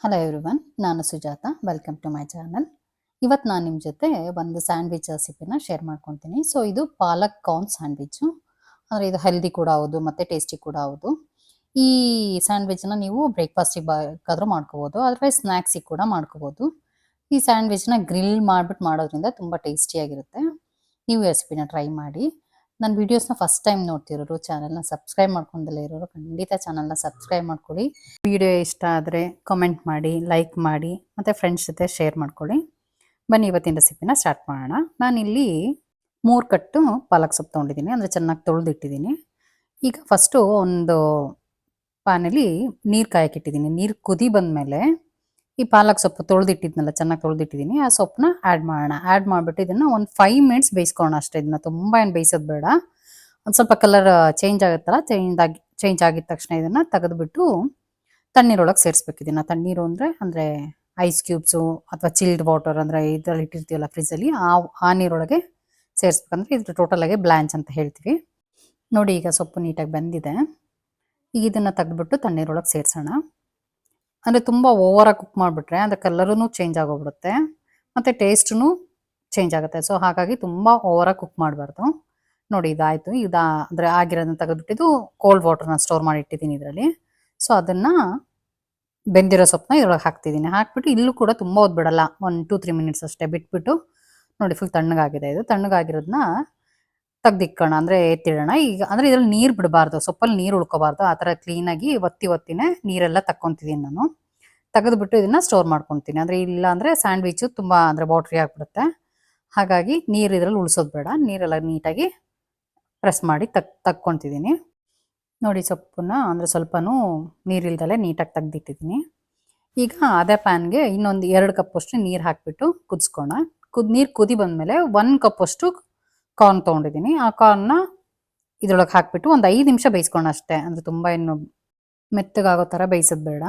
Hello everyone, ನಾನು Sujatha. Welcome to my channel. ಇವತ್ತು ನಾನು ನಿಮ್ಮ ಜೊತೆ ಒಂದು ಸ್ಯಾಂಡ್ವಿಚ್ ರೆಸಿಪಿನ ಶೇರ್ ಮಾಡ್ಕೊತೀನಿ. ಸೊ ಇದು ಪಾಲಕ್ ಕಾರ್ನ್ ಸ್ಯಾಂಡ್ವಿಚ್ಚು. ಅಂದರೆ ಇದು ಹೆಲ್ದಿ ಕೂಡ ಹೌದು ಮತ್ತು ಟೇಸ್ಟಿ ಕೂಡ ಹೌದು. ಈ ಸ್ಯಾಂಡ್ವಿಚ್ನ ನೀವು ಬ್ರೇಕ್ಫಾಸ್ಟಿಗೆ ಬೇಕಾದರೂ ಮಾಡ್ಕೋಬೋದು, ಅದರ್ವೈಸ್ ಸ್ನ್ಯಾಕ್ಸಿಗೆ ಕೂಡ ಮಾಡ್ಕೋಬೋದು. ಈ ಸ್ಯಾಂಡ್ವಿಚ್ನ ಗ್ರಿಲ್ ಮಾಡಿಬಿಟ್ಟು ಮಾಡೋದ್ರಿಂದ ತುಂಬ ಟೇಸ್ಟಿಯಾಗಿರುತ್ತೆ. ನೀವು ರೆಸಿಪಿನ ಟ್ರೈ ಮಾಡಿ. ನನ್ನ ವೀಡಿಯೋಸ್ನ ಫಸ್ಟ್ ಟೈಮ್ ನೋಡ್ತಿರೋರು, ಚಾನಲ್ನ ಸಬ್ಸ್ಕ್ರೈಬ್ ಮಾಡ್ಕೊಂಡಲ್ಲೇ ಇರೋರು ಖಂಡಿತ ಚಾನಲ್ನ ಸಬ್ಸ್ಕ್ರೈಬ್ ಮಾಡ್ಕೊಳ್ಳಿ. ವಿಡಿಯೋ ಇಷ್ಟ ಆದರೆ ಕಮೆಂಟ್ ಮಾಡಿ, ಲೈಕ್ ಮಾಡಿ ಮತ್ತು ಫ್ರೆಂಡ್ಸ್ ಜೊತೆ ಶೇರ್ ಮಾಡ್ಕೊಳ್ಳಿ. ಬನ್ನಿ ಇವತ್ತಿನ ರೆಸಿಪಿನ ಸ್ಟಾರ್ಟ್ ಮಾಡೋಣ. ನಾನಿಲ್ಲಿ 3 ಕಟ್ಟು ಪಾಲಕ್ ಸೊಪ್ಪು ತೊಗೊಂಡಿದ್ದೀನಿ, ಅಂದರೆ ಚೆನ್ನಾಗಿ ತೊಳೆದಿಟ್ಟಿದ್ದೀನಿ. ಈಗ ಫಸ್ಟು ಒಂದು ಪ್ಯಾನಲ್ಲಿ ನೀರು ಕಾಯಕ್ಕಿಟ್ಟಿದ್ದೀನಿ. ನೀರು ಕುದಿ ಬಂದಮೇಲೆ ಈ ಪಾಲಕ್ ಸೊಪ್ಪು ತೊಳೆದಿಟ್ಟಿದ್ನಲ್ಲ, ಚೆನ್ನಾಗಿ ತೊಳೆದಿಟ್ಟಿದ್ದೀನಿ, ಆ ಸೊಪ್ಪನ್ನ ಆ್ಯಡ್ ಮಾಡೋಣ. ಆ್ಯಡ್ ಮಾಡಿಬಿಟ್ಟು ಇದನ್ನು ಒಂದು 5 ಮಿನಿಟ್ಸ್ ಬೇಯಿಸ್ಕೊಳ್ಳೋಣ ಅಷ್ಟೇ. ಇದನ್ನ ತುಂಬ ಏನು ಬೇಯಿಸೋದು ಬೇಡ. ಒಂದು ಸ್ವಲ್ಪ ಕಲರ್ ಚೇಂಜ್ ಆಗುತ್ತಲ್ಲ, ಚೇಂಜ್ ಆಗಿದ ತಕ್ಷಣ ಇದನ್ನು ತೆಗೆದುಬಿಟ್ಟು ತಣ್ಣೀರೊಳಗೆ ಸೇರಿಸ್ಬೇಕು. ಇದನ್ನು ತಣ್ಣೀರು ಅಂದರೆ ಐಸ್ ಕ್ಯೂಬ್ಸು ಅಥವಾ ಚಿಲ್ಡ್ ವಾಟರ್, ಅಂದರೆ ಇದರಲ್ಲಿ ಇಟ್ಟಿರ್ತೀವಲ್ಲ ಫ್ರಿಜ್ಜಲ್ಲಿ, ಆ ನೀರೊಳಗೆ ಸೇರಿಸ್ಬೇಕಂದ್ರೆ ಇದು ಟೋಟಲಾಗಿ ಬ್ಲ್ಯಾಂಚ್ ಅಂತ ಹೇಳ್ತೀವಿ. ನೋಡಿ ಈಗ ಸೊಪ್ಪು ನೀಟಾಗಿ ಬಂದಿದೆ. ಈಗ ಇದನ್ನು ತೆಗೆದುಬಿಟ್ಟು ತಣ್ಣೀರೊಳಗೆ ಸೇರಿಸೋಣ. ಅಂದರೆ ತುಂಬ ಓವರಾಗಿ ಕುಕ್ ಮಾಡಿಬಿಟ್ರೆ ಅದರ ಕಲರೂ ಚೇಂಜ್ ಆಗೋಗ್ಬಿಡುತ್ತೆ ಮತ್ತು ಟೇಸ್ಟೂ ಚೇಂಜ್ ಆಗುತ್ತೆ. ಸೊ ಹಾಗಾಗಿ ತುಂಬ ಓವರಾಗಿ ಕುಕ್ ಮಾಡಬಾರ್ದು. ನೋಡಿ ಇದಾಯಿತು. ಅಂದರೆ ಆಗಿರೋದನ್ನ ತೆಗೆದುಬಿಟ್ಟಿದ್ದು ಕೋಲ್ಡ್ ವಾಟರ್ನ ಸ್ಟೋರ್ ಮಾಡಿ ಇಟ್ಟಿದ್ದೀನಿ ಇದರಲ್ಲಿ. ಸೊ ಅದನ್ನು ಬೆಂದಿರೋ ಸೊಪ್ಪನ್ನ ಇದ್ರೊಳಗೆ ಹಾಕ್ತಿದ್ದೀನಿ. ಹಾಕ್ಬಿಟ್ಟು ಇಲ್ಲೂ ಕೂಡ ತುಂಬ ಹೊತ್ತು ಬಿಡಲ್ಲ, 1-2-3 ಮಿನಿಟ್ಸ್ ಅಷ್ಟೇ ಬಿಟ್ಬಿಟ್ಟು. ನೋಡಿ ಫುಲ್ ತಣ್ಣಗಾಗಿದೆ. ಇದು ತಣ್ಣಗಾಗಿರೋದನ್ನ ತೆಗ್ದಿಕ್ಕೋಣ, ಅಂದರೆ ಎತ್ತಿಡೋಣ. ಈಗ ಅಂದರೆ ಇದರಲ್ಲಿ ನೀರು ಬಿಡಬಾರ್ದು, ಸೊಪ್ಪಲ್ಲಿ ನೀರು ಉಳ್ಕೋಬಾರ್ದು. ಆ ಥರ ಕ್ಲೀನಾಗಿ ಒತ್ತಿನೇ ನೀರೆಲ್ಲ ತಕ್ಕೊತಿದ್ದೀನಿ ನಾನು. ತೆಗೆದುಬಿಟ್ಟು ಇದನ್ನು ಸ್ಟೋರ್ ಮಾಡ್ಕೊತೀನಿ. ಅಂದರೆ ಇಲ್ಲ ಅಂದರೆ ಸ್ಯಾಂಡ್ವಿಚ್ಚು ತುಂಬ ಅಂದರೆ ವಾಟ್ರಿ ಆಗಿಬಿಡುತ್ತೆ. ಹಾಗಾಗಿ ನೀರು ಇದರಲ್ಲಿ ಉಳಿಸೋದು ಬೇಡ. ನೀರೆಲ್ಲ ನೀಟಾಗಿ ಪ್ರೆಸ್ ಮಾಡಿ ತಕ್ಕೊತಿದ್ದೀನಿ. ನೋಡಿ ಸೊಪ್ಪನ್ನ ಅಂದರೆ ಸ್ವಲ್ಪನೂ ನೀರಿಲ್ದಲೇ ನೀಟಾಗಿ ತೆಗ್ದಿಟ್ಟಿದ್ದೀನಿ. ಈಗ ಅದೇ ಪ್ಯಾನ್ಗೆ ಇನ್ನೊಂದು 2 ಕಪ್ಪಷ್ಟು ನೀರು ಹಾಕಿಬಿಟ್ಟು ಕುದಿಸ್ಕೋಣ. ನೀರು ಕುದಿ ಬಂದಮೇಲೆ 1 ಕಪ್ಪಷ್ಟು ಕಾರ್ನ್ ತೊಗೊಂಡಿದ್ದೀನಿ. ಆ ಕಾರ್ನ್ನ ಇದ್ರೊಳಗೆ ಹಾಕಿಬಿಟ್ಟು ಒಂದು 5 ನಿಮಿಷ ಬೇಯಿಸ್ಕೋಣ ಅಷ್ಟೇ. ಅಂದರೆ ತುಂಬ ಏನು ಮೆತ್ತಗಾಗೋ ಥರ ಬೇಯಿಸೋದು ಬೇಡ.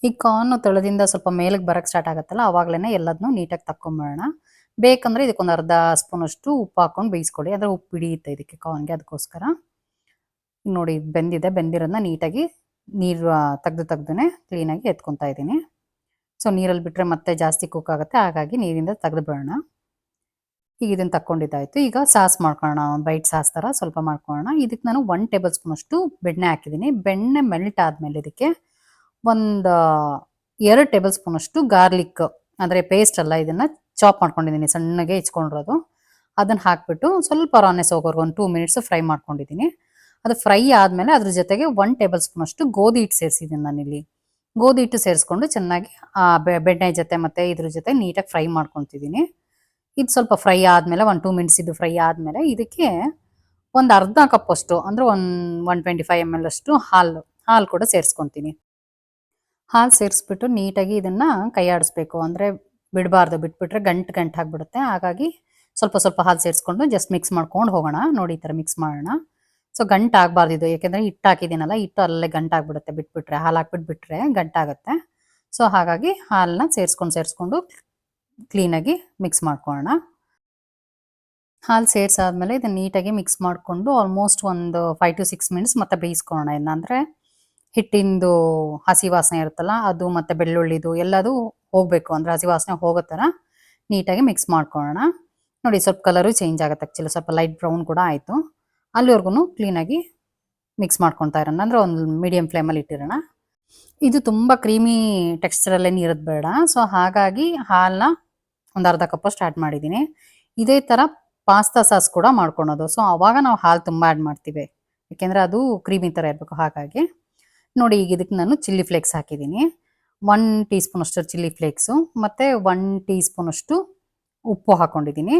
ಈ ಕಾರ್ನು ತಳದಿಂದ ಸ್ವಲ್ಪ ಮೇಲಕ್ಕೆ ಬರೋಕ್ಕೆ ಸ್ಟಾರ್ಟ್ ಆಗುತ್ತಲ್ಲ, ಆವಾಗಲೇ ಎಲ್ಲದನ್ನೂ ನೀಟಾಗಿ ತಕ್ಕೊಂಬೇಡ. ಬೇಕಂದರೆ ಇದಕ್ಕೊಂದು ಅರ್ಧ ಸ್ಪೂನಷ್ಟು ಉಪ್ಪು ಹಾಕ್ಕೊಂಡು ಬೇಯಿಸ್ಕೊಳ್ಳಿ. ಅಂದರೆ ಉಪ್ಪು ಹಿಡಿಯುತ್ತೆ ಇದಕ್ಕೆ ಕಾರ್ನ್ಗೆ, ಅದಕ್ಕೋಸ್ಕರ. ನೋಡಿ ಬೆಂದಿರೋದನ್ನ ನೀಟಾಗಿ ನೀರು ತೆಗ್ದೇ ಕ್ಲೀನಾಗಿ ಎತ್ಕೊತಾ ಇದ್ದೀನಿ. ಸೊ ನೀರಲ್ಲಿ ಬಿಟ್ಟರೆ ಮತ್ತೆ ಜಾಸ್ತಿ ಕುಕ್ ಆಗುತ್ತೆ, ಹಾಗಾಗಿ ನೀರಿಂದ ತೆಗೆದು ಬಿಡೋಣ. ಈಗ ಇದನ್ನು ತಕ್ಕೊಂಡಿದ್ದಾಯಿತು. ಈಗ ಸಾಸ್ ಮಾಡ್ಕೊಳ್ಳೋಣ. ಒಂದು ವೈಟ್ ಸಾಸ್ ಥರ ಸ್ವಲ್ಪ ಮಾಡ್ಕೊಳ್ಳೋಣ. ಇದಕ್ಕೆ ನಾನು 1 ಟೇಬಲ್ ಸ್ಪೂನಷ್ಟು ಬೆಣ್ಣೆ ಹಾಕಿದ್ದೀನಿ. ಬೆಣ್ಣೆ ಮೆಲ್ಟ್ ಆದಮೇಲೆ ಇದಕ್ಕೆ ಒಂದು 2 ಟೇಬಲ್ ಸ್ಪೂನಷ್ಟು ಗಾರ್ಲಿಕ್, ಅಂದರೆ ಪೇಸ್ಟ್ ಅಲ್ಲ, ಇದನ್ನು ಚಾಪ್ ಮಾಡ್ಕೊಂಡಿದ್ದೀನಿ, ಸಣ್ಣಗೆ ಹೆಚ್ಕೊಂಡಿರೋದು. ಅದನ್ನು ಹಾಕಿಬಿಟ್ಟು ಸ್ವಲ್ಪ ರಾನೆಸ್ ಹೋಗೋರ್ಗೆ ಒಂದು 2 ಮಿನಿಟ್ಸ್ ಫ್ರೈ ಮಾಡ್ಕೊಂಡಿದ್ದೀನಿ. ಅದು ಫ್ರೈ ಆದಮೇಲೆ ಅದ್ರ ಜೊತೆಗೆ 1 ಟೇಬಲ್ ಸ್ಪೂನಷ್ಟು ಗೋಧಿ ಹಿಟ್ಟು ಸೇರಿಸಿದ್ದೀನಿ ನಾನಿಲ್ಲಿ. ಗೋಧಿ ಹಿಟ್ಟು ಸೇರಿಸ್ಕೊಂಡು ಚೆನ್ನಾಗಿ ಬೆಣ್ಣೆ ಜೊತೆ ಮತ್ತು ಇದ್ರ ಜೊತೆ ನೀಟಾಗಿ ಫ್ರೈ ಮಾಡ್ಕೊತಿದ್ದೀನಿ. ಇದು ಸ್ವಲ್ಪ ಫ್ರೈ ಆದಮೇಲೆ 1-2 ಮಿನಿಟ್ಸ್ ಇದು ಫ್ರೈ ಆದಮೇಲೆ ಇದಕ್ಕೆ ಒಂದು ಅರ್ಧ ಕಪ್ಪಷ್ಟು, ಅಂದರೆ 125 ml ಅಷ್ಟು ಹಾಲು ಕೂಡ ಸೇರಿಸ್ಕೊತೀನಿ. ಹಾಲು ಸೇರಿಸ್ಬಿಟ್ಟು ನೀಟಾಗಿ ಇದನ್ನು ಕೈ ಆಡಿಸ್ಬೇಕು. ಅಂದರೆ ಬಿಡಬಾರ್ದು, ಬಿಟ್ಬಿಟ್ರೆ ಗಂಟು ಆಗಿಬಿಡುತ್ತೆ. ಹಾಗಾಗಿ ಸ್ವಲ್ಪ ಹಾಲು ಸೇರಿಸ್ಕೊಂಡು ಜಸ್ಟ್ ಮಿಕ್ಸ್ ಮಾಡ್ಕೊಂಡು ಹೋಗೋಣ. ನೋಡಿ ಈ ಥರ ಮಿಕ್ಸ್ ಮಾಡೋಣ. ಸೊ ಗಂಟು ಆಗಬಾರ್ದು ಇದು, ಯಾಕೆಂದರೆ ಹಿಟ್ಟು ಹಾಕಿದ್ದೀನಲ್ಲ, ಹಿಟ್ಟು ಅಲ್ಲೇ ಗಂಟಾಗ್ಬಿಡುತ್ತೆ ಬಿಟ್ಬಿಟ್ರೆ. ಹಾಲು ಹಾಕ್ಬಿಟ್ಟು ಬಿಟ್ಟರೆ ಗಂಟಾಗುತ್ತೆ. ಸೊ ಹಾಗಾಗಿ ಹಾಲನ್ನ ಸೇರಿಸ್ಕೊಂಡು ಕ್ಲೀನಾಗಿ ಮಿಕ್ಸ್ ಮಾಡ್ಕೊಳ್ಳೋಣ. ಹಾಲು ಸೇರಿಸಾದ್ಮೇಲೆ ಇದನ್ನು ನೀಟಾಗಿ ಮಿಕ್ಸ್ ಮಾಡಿಕೊಂಡು ಆಲ್ಮೋಸ್ಟ್ ಒಂದು 5-6 ಮಿನಿಟ್ಸ್ ಮತ್ತೆ ಬೇಯಿಸ್ಕೊಳ್ಳೋಣ. ಇದನ್ನ ಅಂದರೆ ಹಿಟ್ಟಿಂದು ಹಸಿ ವಾಸನೆ ಇರುತ್ತಲ್ಲ ಅದು, ಮತ್ತು ಬೆಳ್ಳುಳ್ಳಿದು ಎಲ್ಲದು ಹೋಗಬೇಕು. ಅಂದರೆ ಹಸಿ ವಾಸನೆ ಹೋಗೋ ಥರ ನೀಟಾಗಿ ಮಿಕ್ಸ್ ಮಾಡ್ಕೊಳ್ಳೋಣ. ನೋಡಿ ಸ್ವಲ್ಪ ಕಲರು ಚೇಂಜ್ ಆಗುತ್ತೆ, ಆ್ಯಕ್ಚುಲಿ ಸ್ವಲ್ಪ ಲೈಟ್ ಬ್ರೌನ್ ಕೂಡ ಆಯಿತು. ಅಲ್ಲಿವರೆಗೂ ಕ್ಲೀನಾಗಿ ಮಿಕ್ಸ್ ಮಾಡ್ಕೊತಾ ಇರೋಣ. ಅಂದರೆ ಒಂದು ಮೀಡಿಯಮ್ ಫ್ಲೇಮಲ್ಲಿ ಇಟ್ಟಿರೋಣ. ಇದು ತುಂಬ ಕ್ರೀಮಿ ಟೆಕ್ಸ್ಚರಲ್ಲೇನು ಇರೋದು ಬೇಡ. ಸೊ ಹಾಗಾಗಿ ಹಾಲನ್ನ ಒಂದು ಅರ್ಧ ಕಪ್ಪಷ್ಟು ಆ್ಯಡ್ ಮಾಡಿದ್ದೀನಿ. ಇದೇ ಥರ ಪಾಸ್ತಾ ಸಾಸ್ ಕೂಡ ಮಾಡ್ಕೊಳೋದು. ಸೊ ಆವಾಗ ನಾವು ಹಾಲು ತುಂಬ ಆ್ಯಡ್ ಮಾಡ್ತೀವಿ, ಯಾಕೆಂದರೆ ಅದು ಕ್ರೀಮಿ ಥರ ಇರಬೇಕು. ಹಾಗಾಗಿ ನೋಡಿ ಈಗ ಇದಕ್ಕೆ ನಾನು ಚಿಲ್ಲಿ ಫ್ಲೇಕ್ಸ್ ಹಾಕಿದ್ದೀನಿ. 1 ಟೀ ಸ್ಪೂನಷ್ಟು ಚಿಲ್ಲಿ ಫ್ಲೇಕ್ಸು ಮತ್ತು 1 ಟೀ ಸ್ಪೂನಷ್ಟು ಉಪ್ಪು ಹಾಕ್ಕೊಂಡಿದ್ದೀನಿ.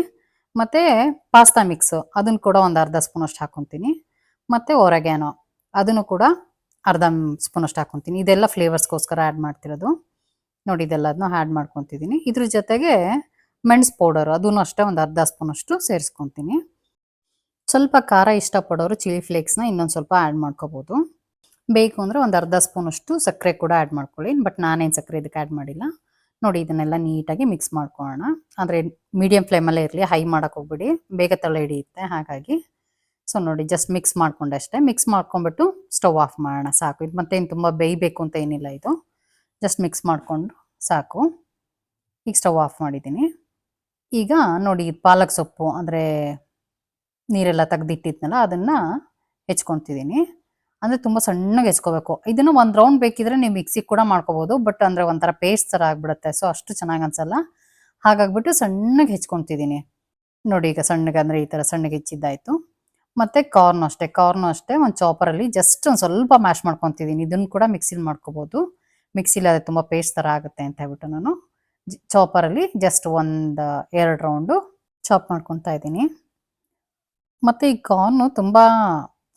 ಮತ್ತು ಪಾಸ್ತಾ ಮಿಕ್ಸು ಅದನ್ನು ಕೂಡ ಒಂದು ಅರ್ಧ ಸ್ಪೂನಷ್ಟು ಹಾಕ್ಕೊತೀನಿ. ಮತ್ತು ಒರೆಗ್ಯಾನೋ ಅದನ್ನು ಕೂಡ ಅರ್ಧ ಸ್ಪೂನಷ್ಟು ಹಾಕ್ಕೊತೀನಿ. ಇದೆಲ್ಲ ಫ್ಲೇವರ್ಸ್ಗೋಸ್ಕರ ಆ್ಯಡ್ ಮಾಡ್ತಿರೋದು. ನೋಡಿ ಇದೆಲ್ಲದನ್ನೂ ಆ್ಯಡ್ ಮಾಡ್ಕೊತಿದ್ದೀನಿ. ಇದ್ರ ಜೊತೆಗೆ ಮೆಣಸು ಪೌಡರು ಅದನ್ನು ಅಷ್ಟೇ ಒಂದು ಅರ್ಧ ಸ್ಪೂನಷ್ಟು ಸೇರಿಸ್ಕೊತೀನಿ. ಸ್ವಲ್ಪ ಖಾರ ಇಷ್ಟಪಡೋರು ಚಿಲ್ಲಿ ಫ್ಲೇಕ್ಸ್ನ ಇನ್ನೊಂದು ಸ್ವಲ್ಪ ಆ್ಯಡ್ ಮಾಡ್ಕೋಬೋದು. ಬೇಕು ಅಂದರೆ ಒಂದು ಅರ್ಧ ಸ್ಪೂನಷ್ಟು ಸಕ್ಕರೆ ಕೂಡ ಆ್ಯಡ್ ಮಾಡ್ಕೊಳ್ಳಿ. ಬಟ್ ನಾನೇನು ಸಕ್ಕರೆ ಇದಕ್ಕೆ ಆ್ಯಡ್ ಮಾಡಿಲ್ಲ. ನೋಡಿ ಇದನ್ನೆಲ್ಲ ನೀಟಾಗಿ ಮಿಕ್ಸ್ ಮಾಡ್ಕೊಳ್ಳೋಣ. ಅಂದರೆ ಮೀಡಿಯಮ್ ಫ್ಲೇಮಲ್ಲೇ ಇರಲಿ, ಹೈ ಮಾಡೋಕ್ಕೆ ಹೋಗ್ಬಿಡಿ, ಬೇಗ ತಳ ಹಿಡಿಯುತ್ತೆ. ಹಾಗಾಗಿ ಸೊ ನೋಡಿ ಜಸ್ಟ್ ಮಿಕ್ಸ್ ಮಾಡ್ಕೊಂಡೆ ಅಷ್ಟೇ. ಮಿಕ್ಸ್ ಮಾಡ್ಕೊಂಬಿಟ್ಟು ಸ್ಟವ್ ಆಫ್ ಮಾಡೋಣ, ಸಾಕು. ಇದು ಮತ್ತೇನು ತುಂಬ ಬೇಯಬೇಕು ಅಂತ ಏನಿಲ್ಲ. ಇದು ಜಸ್ಟ್ ಮಿಕ್ಸ್ ಮಾಡಿಕೊಂಡು ಸಾಕು. ಈಗ ಸ್ಟವ್ ಆಫ್ ಮಾಡಿದ್ದೀನಿ. ಈಗ ನೋಡಿ ಪಾಲಕ್ ಸೊಪ್ಪು ಅಂದರೆ ನೀರೆಲ್ಲ ತೆಗ್ದಿಟ್ಟಿದ್ನಲ್ಲ ಅದನ್ನು ಹೆಚ್ಕೊತಿದ್ದೀನಿ. ಅಂದರೆ ತುಂಬ ಸಣ್ಣಗೆ ಹೆಚ್ಕೋಬೇಕು. ಇದನ್ನು ಒಂದು ರೌಂಡ್ ಬೇಕಿದ್ರೆ ನೀವು ಮಿಕ್ಸಿಗೆ ಕೂಡ ಮಾಡ್ಕೋಬೋದು. ಬಟ್ ಅಂದರೆ ಒಂಥರ ಪೇಸ್ಟ್ ಥರ ಆಗಿಬಿಡುತ್ತೆ. ಸೊ ಅಷ್ಟು ಚೆನ್ನಾಗಿ ಅನ್ಸಲ್ಲ. ಹಾಗಾಗ್ಬಿಟ್ಟು ಸಣ್ಣಗೆ ಹೆಚ್ಕೊತಿದ್ದೀನಿ. ನೋಡಿ ಈಗ ಸಣ್ಣಗೆ ಅಂದರೆ ಈ ಥರ ಸಣ್ಣಗೆ ಹೆಚ್ಚಿದ್ದಾಯಿತು. ಮತ್ತು ಕಾರ್ನು ಅಷ್ಟೇ ಒಂದು ಚಾಪರಲ್ಲಿ ಜಸ್ಟ್ ಒಂದು ಸ್ವಲ್ಪ ಮ್ಯಾಶ್ ಮಾಡ್ಕೊತಿದ್ದೀನಿ. ಇದನ್ನು ಕೂಡ ಮಿಕ್ಸಿಲಿ ಮಾಡ್ಕೋಬೋದು. ಮಿಕ್ಸಿಲಿ ಅದು ತುಂಬ ಪೇಸ್ಟ್ ಥರ ಆಗುತ್ತೆ ಅಂತ ಹೇಳ್ಬಿಟ್ಟು ನಾನು ಚಾಪರಲ್ಲಿ ಜಸ್ಟ್ ಒಂದು 2 ರೌಂಡು ಚಾಪ್ ಮಾಡ್ಕೊತಾ ಇದ್ದೀನಿ. ಮತ್ತು ಈ ಕಾರ್ನು ತುಂಬ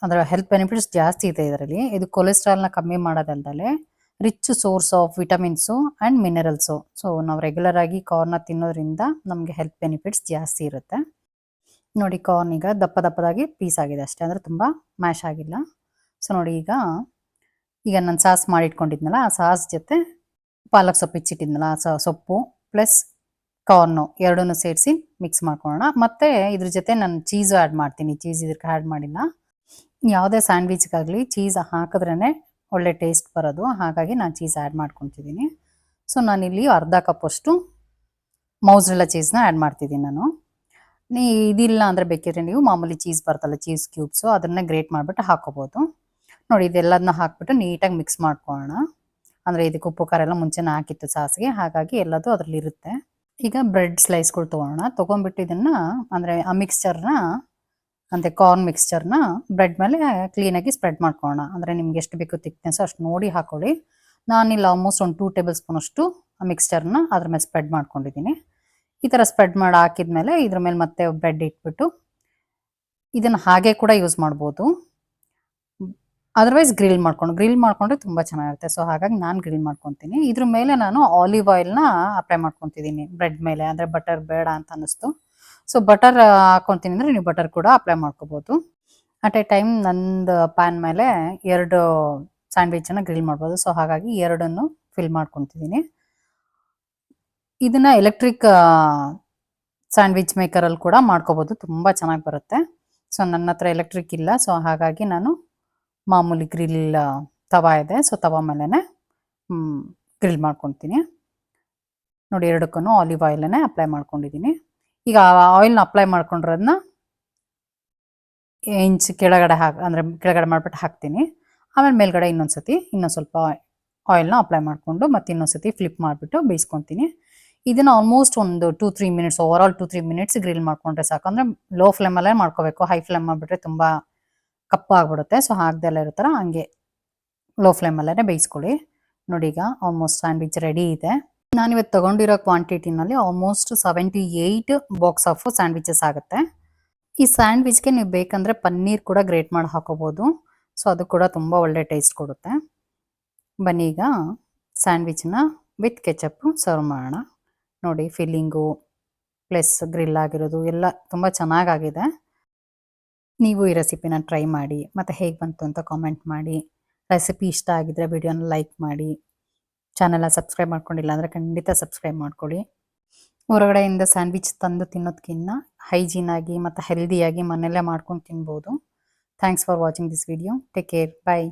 ಅಂದರೆ ಹೆಲ್ತ್ ಬೆನಿಫಿಟ್ಸ್ ಜಾಸ್ತಿ ಇದೆ ಇದರಲ್ಲಿ. ಇದು ಕೊಲೆಸ್ಟ್ರಾಲ್ನ ಕಮ್ಮಿ ಮಾಡೋದಲ್ದಲೆ rich source of vitamins and minerals. So ನಾವು ರೆಗ್ಯುಲರ್ ಆಗಿ ಕಾರ್ನ ತಿನ್ನೋದ್ರಿಂದ ನಮಗೆ ಹೆಲ್ತ್ ಬೆನಿಫಿಟ್ಸ್ ಜಾಸ್ತಿ ಇರುತ್ತೆ. ನೋಡಿ ಕಾರ್ನ್ ಈಗ ದಪ್ಪದಾಗಿ ಪೀಸ್ ಆಗಿದೆ ಅಷ್ಟೇ, ಅಂದರೆ ತುಂಬ ಮ್ಯಾಶ್ ಆಗಿಲ್ಲ. ಸೊ ನೋಡಿ ಈಗ ನಾನು ಸಾಸ್ ಮಾಡಿಟ್ಕೊಂಡಿದ್ನಲ್ಲ ಆ ಸಾಸ್ ಜೊತೆ ಪಾಲಕ್ ಸೊಪ್ಪು ಹೆಚ್ಚಿಟ್ಟಿದ್ನಲ್ಲ ಆ ಸೊಪ್ಪು ಪ್ಲಸ್ ಕಾರ್ನು ಎರಡನ್ನೂ ಸೇರಿಸಿ ಮಿಕ್ಸ್ ಮಾಡ್ಕೊಳ್ಳೋಣ. ಮತ್ತು ಇದ್ರ ಜೊತೆ ನಾನು ಚೀಸು ಆ್ಯಡ್ ಮಾಡ್ತೀನಿ. ಚೀಸ್ ಇದಕ್ಕೆ ಆ್ಯಡ್ ಮಾಡಿಲ್ಲ. ಯಾವುದೇ ಸ್ಯಾಂಡ್ವಿಚ್ಗಾಗಲಿ ಚೀಸ್ ಹಾಕಿದ್ರೇ ಒಳ್ಳೆ ಟೇಸ್ಟ್ ಬರೋದು. ಹಾಗಾಗಿ ನಾನು ಚೀಸ್ ಆ್ಯಡ್ ಮಾಡ್ಕೊತಿದ್ದೀನಿ. ಸೊ ನಾನಿಲ್ಲಿ ಅರ್ಧ ಕಪ್ಪಷ್ಟು ಮೌಝರೆಲ್ಲಾ ಚೀಸ್ನ ಆ್ಯಡ್ ಮಾಡ್ತಿದ್ದೀನಿ ನಾನು. ಇದಿಲ್ಲ ಅಂದರೆ ಬೇಕಿದ್ರೆ ನೀವು ಮಾಮೂಲಿ ಚೀಸ್ ಬರ್ತಲ್ಲ, ಚೀಸ್ ಕ್ಯೂಬ್ಸು, ಅದನ್ನೇ ಗ್ರೇಟ್ ಮಾಡಿಬಿಟ್ಟು ಹಾಕೋಬೋದು. ನೋಡಿ ಇದೆಲ್ಲದನ್ನ ಹಾಕ್ಬಿಟ್ಟು ನೀಟಾಗಿ ಮಿಕ್ಸ್ ಮಾಡ್ಕೊಳ್ಳೋಣ. ಅಂದರೆ ಇದಕ್ಕೆ ಉಪ್ಪು ಖಾರ ಎಲ್ಲ ಮುಂಚೆನೇ ಹಾಕಿತ್ತು ಸಾಸಿಗೆ, ಹಾಗಾಗಿ ಎಲ್ಲದೂ ಅದರಲ್ಲಿ ಇರುತ್ತೆ. ಈಗ ಬ್ರೆಡ್ ಸ್ಲೈಸ್ಗಳು ತೊಗೊಂಡ್ಬಿಟ್ಟು ಇದನ್ನು ಅಂದರೆ ಆ ಮಿಕ್ಸ್ಚರ್ನ ಅಂದರೆ ಕಾರ್ನ್ ಮಿಕ್ಸ್ಚರ್ನ ಬ್ರೆಡ್ ಮೇಲೆ ಕ್ಲೀನಾಗಿ ಸ್ಪ್ರೆಡ್ ಮಾಡ್ಕೊಳ್ಳೋಣ. ಅಂದರೆ ನಿಮ್ಗೆ ಎಷ್ಟು ಬೇಕು ತಿಕ್ನೆಸ್ಸು ಅಷ್ಟು ನೋಡಿ ಹಾಕೊಳ್ಳಿ. ನಾನಿಲ್ಲಿ ಆಲ್ಮೋಸ್ಟ್ ಒಂದು 2 ಟೇಬಲ್ ಸ್ಪೂನಷ್ಟು ಆ ಮಿಕ್ಸ್ಚರ್ನ ಅದ್ರ ಮೇಲೆ ಸ್ಪ್ರೆಡ್ ಮಾಡ್ಕೊಂಡಿದ್ದೀನಿ. ಈ ಥರ ಸ್ಪ್ರೆಡ್ ಮಾಡಿ ಹಾಕಿದ್ಮೇಲೆ ಇದ್ರ ಮೇಲೆ ಮತ್ತೆ ಬ್ರೆಡ್ ಇಟ್ಬಿಟ್ಟು ಇದನ್ನು ಹಾಗೆ ಕೂಡ ಯೂಸ್ ಮಾಡ್ಬೋದು. ಅದರ್ವೈಸ್ ಗ್ರಿಲ್ ಮಾಡ್ಕೊಂಡ್ರೆ ತುಂಬ ಚೆನ್ನಾಗಿರುತ್ತೆ. ಸೊ ಹಾಗಾಗಿ ನಾನು ಗ್ರಿಲ್ ಮಾಡ್ಕೊತೀನಿ. ಇದ್ರ ಮೇಲೆ ನಾನು ಆಲಿವ್ ಆಯಿಲ್ನ ಅಪ್ಲೈ ಮಾಡ್ಕೊತಿದ್ದೀನಿ ಬ್ರೆಡ್ ಮೇಲೆ. ಅಂದರೆ ಬಟರ್ ಬೇಡ ಅಂತ ಅನ್ನಿಸ್ತು. ಸೊ ಬಟರ್ ಹಾಕೊತೀನಿ ಅಂದರೆ ನೀವು ಬಟರ್ ಕೂಡ ಅಪ್ಲೈ ಮಾಡ್ಕೋಬೋದು. ಅಟ್ ಎ ಟೈಮ್ ನಂದು ಪ್ಯಾನ್ ಮೇಲೆ 2 ಸ್ಯಾಂಡ್ವಿಚನ್ನು ಗ್ರಿಲ್ ಮಾಡ್ಬೋದು. ಸೊ ಹಾಗಾಗಿ 2 ಫಿಲ್ ಮಾಡ್ಕೊತಿದ್ದೀನಿ. ಇದನ್ನು ಎಲೆಕ್ಟ್ರಿಕ್ ಸ್ಯಾಂಡ್ವಿಚ್ ಮೇಕರಲ್ಲಿ ಕೂಡ ಮಾಡ್ಕೋಬೋದು, ತುಂಬ ಚೆನ್ನಾಗಿ ಬರುತ್ತೆ. ಸೊ ನನ್ನ ಹತ್ರ ಎಲೆಕ್ಟ್ರಿಕ್ ಇಲ್ಲ. ಸೊ ಹಾಗಾಗಿ ನಾನು ಮಾಮೂಲಿ ಗ್ರಿಲ್ ತವಾ ಇದೆ. ಸೊ ತವಾ ಮೇಲೇ ಗ್ರಿಲ್ ಮಾಡ್ಕೊತೀನಿ. ನೋಡಿ 2ಕ್ಕೂ ಆಲಿವ್ ಆಯಿಲನ್ನೇ ಅಪ್ಲೈ ಮಾಡ್ಕೊಂಡಿದ್ದೀನಿ. ಈಗ ಆಯಿಲ್ನ ಅಪ್ಲೈ ಮಾಡ್ಕೊಂಡಿರೋದನ್ನ ಇಂಚ್ ಕೆಳಗಡೆ ಅಂದರೆ ಕೆಳಗಡೆ ಮಾಡಿಬಿಟ್ಟು ಹಾಕ್ತೀನಿ. ಆಮೇಲೆ ಮೇಲ್ಗಡೆ ಇನ್ನೊಂದು ಸ್ವಲ್ಪ ಆಯಿಲ್ನ ಅಪ್ಲೈ ಮಾಡಿಕೊಂಡು ಮತ್ತೆ ಇನ್ನೊಂದು ಸತಿ ಫ್ಲಿಪ್ ಮಾಡಿಬಿಟ್ಟು ಬೇಯಿಸ್ಕೊತೀನಿ. ಇದನ್ನು ಆಲ್ಮೋಸ್ಟ್ ಒಂದು 2-3 ಮಿನಿಟ್ಸ್ ಓವರಾಲ್ 2-3 ಮಿನಿಟ್ಸ್ ಗ್ರಿಲ್ ಮಾಡ್ಕೊಂಡ್ರೆ ಸಾಕು. ಅಂದರೆ ಲೋ ಫ್ಲೇಮಲ್ಲೇ ಮಾಡ್ಕೋಬೇಕು. ಹೈ ಫ್ಲೇಮ್ ಮಾಡಿಬಿಟ್ರೆ ತುಂಬ ಕಪ್ಪಾಗ್ಬಿಡುತ್ತೆ. ಸೊ ಹಾಕ್ದೆಲ್ಲ ಇರೋ ಥರ ಹಂಗೆ ಲೋ ಫ್ಲೇಮಲ್ಲೇ ಬೇಯಿಸ್ಕೊಳ್ಳಿ. ನೋಡಿ ಈಗ ಆಲ್ಮೋಸ್ಟ್ ಸ್ಯಾಂಡ್ವಿಚ್ ರೆಡಿ ಇದೆ. ನಾನಿವತ್ತು ತೊಗೊಂಡಿರೋ ಕ್ವಾಂಟಿಟಿನಲ್ಲಿ ಆಲ್ಮೋಸ್ಟ್ 78 ಬಾಕ್ಸ್ ಆಫ್ ಸ್ಯಾಂಡ್ವಿಚಸ್ ಆಗುತ್ತೆ. ಈ ಸ್ಯಾಂಡ್ವಿಚ್ಗೆ ನೀವು ಬೇಕಂದರೆ ಪನ್ನೀರ್ ಕೂಡ ಗ್ರೇಟ್ ಮಾಡಿ ಹಾಕೋಬೋದು. ಸೊ ಅದು ಕೂಡ ತುಂಬ ಒಳ್ಳೆ ಟೇಸ್ಟ್ ಕೊಡುತ್ತೆ. ಬನ್ನಿ ಈಗ ಸ್ಯಾಂಡ್ವಿಚ್ನ ವಿತ್ ಕೆಚಪ್ಪು ಸರ್ವ್ ಮಾಡೋಣ. ನೋಡಿ ಫಿಲ್ಲಿಂಗು ಪ್ಲಸ್ ಗ್ರಿಲ್ ಆಗಿರೋದು ಎಲ್ಲ ತುಂಬ ಚೆನ್ನಾಗಾಗಿದೆ. ನೀವು ಈ ರೆಸಿಪಿನ ಟ್ರೈ ಮಾಡಿ ಮತ್ತು ಹೇಗೆ ಬಂತು ಅಂತ ಕಾಮೆಂಟ್ ಮಾಡಿ. ರೆಸಿಪಿ ಇಷ್ಟ ಆಗಿದ್ರೆ ವಿಡಿಯೋನ ಲೈಕ್ ಮಾಡಿ. ಚಾನೆಲ್ನ ಸಬ್ಸ್ಕ್ರೈಬ್ ಮಾಡ್ಕೊಂಡಿಲ್ಲ ಅಂದರೆ ಖಂಡಿತ ಸಬ್ಸ್ಕ್ರೈಬ್ ಮಾಡ್ಕೊಳ್ಳಿ. ಹೊರಗಡೆಯಿಂದ ಸ್ಯಾಂಡ್ವಿಚ್ ತಂದು ತಿನ್ನೋದಕ್ಕಿಂತ ಹೈಜೀನಾಗಿ ಮತ್ತು ಹೆಲ್ದಿಯಾಗಿ ಮನೆಯಲ್ಲೇ ಮಾಡ್ಕೊಂಡು ತಿನ್ಬೋದು. Thanks for watching this video. Take care. By.